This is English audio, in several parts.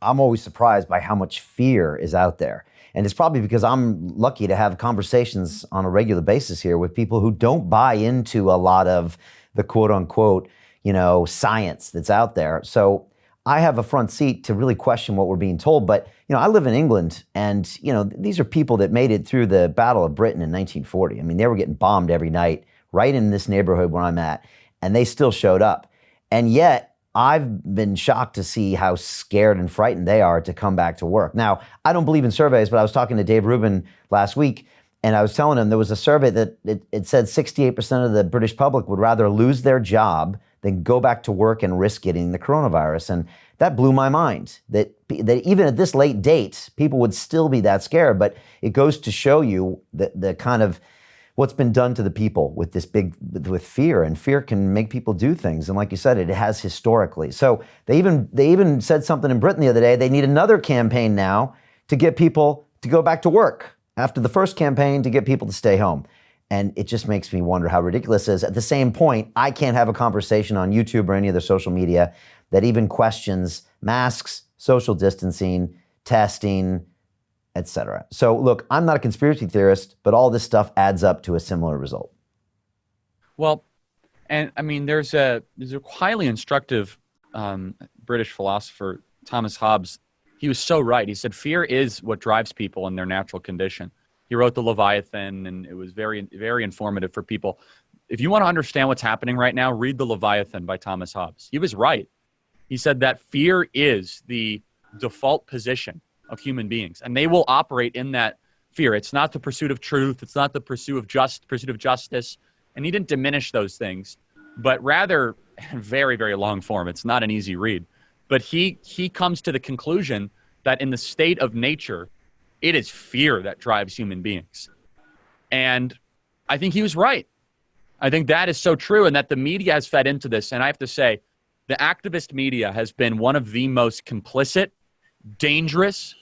I'm always surprised by how much fear is out there. And it's probably because I'm lucky to have conversations on a regular basis here with people who don't buy into a lot of the quote unquote, science that's out there. So I have a front seat to really question what we're being told. But, I live in England and, these are people that made it through the Battle of Britain in 1940. I mean, they were getting bombed every night right in this neighborhood where I'm at, and they still showed up. And yet I've been shocked to see how scared and frightened they are to come back to work. Now, I don't believe in surveys, but I was talking to Dave Rubin last week, and I was telling him there was a survey that it said 68% of the British public would rather lose their job than go back to work and risk getting the coronavirus. And that blew my mind, that even at this late date, people would still be that scared. But it goes to show you the kind of what's been done to the people with with fear, and fear can make people do things. And like you said, it has historically. So they even said something in Britain the other day. They need another campaign now to get people to go back to work after the first campaign to get people to stay home. And it just makes me wonder how ridiculous it is. At the same point, I can't have a conversation on YouTube or any other social media that even questions masks, social distancing, testing, etc. So look, I'm not a conspiracy theorist, but all this stuff adds up to a similar result. Well, and I mean, there's a highly instructive British philosopher, Thomas Hobbes. He was so right. He said, fear is what drives people in their natural condition. He wrote The Leviathan, and it was very, very informative for people. If you want to understand what's happening right now, read The Leviathan by Thomas Hobbes. He was right. He said that fear is the default position of human beings, and they will operate in that fear. It's not the pursuit of truth. It's not the pursuit of justice. And he didn't diminish those things, but rather, very, very long form. It's not an easy read. But he comes to the conclusion that in the state of nature, it is fear that drives human beings. And I think he was right. I think that is so true, and that the media has fed into this. And I have to say, the activist media has been one of the most complicit, dangerous,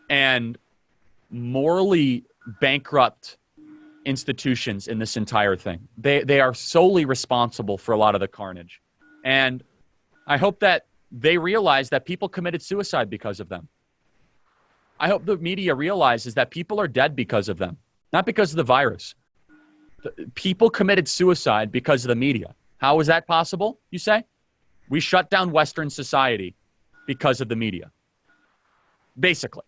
and morally bankrupt institutions in this entire thing. They are solely responsible for a lot of the carnage. And I hope that they realize that people committed suicide because of them. I hope the media realizes that people are dead because of them, not because of the virus. People committed suicide because of the media. How was that possible, you say? We shut down Western society because of the media. Basically,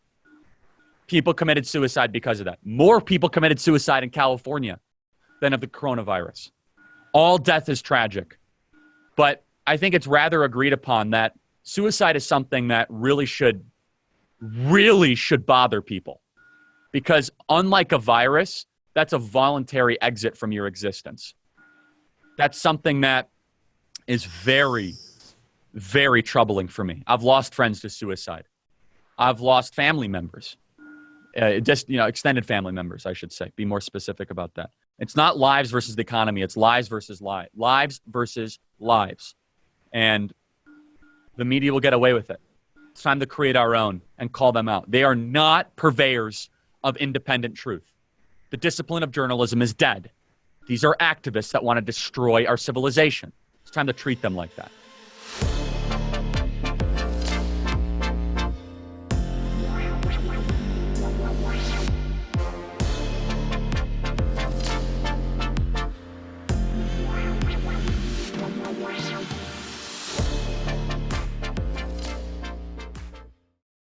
people committed suicide because of that. More people committed suicide in California than of the coronavirus. All death is tragic. But I think it's rather agreed upon that suicide is something that really should bother people. Because unlike a virus, that's a voluntary exit from your existence. That's something that is very, very troubling for me. I've lost friends to suicide. I've lost family members, extended family members, I should say. Be more specific about that. It's not lives versus the economy. It's lives versus lives versus lives. And the media will get away with it. It's time to create our own and call them out. They are not purveyors of independent truth. The discipline of journalism is dead. These are activists that want to destroy our civilization. It's time to treat them like that.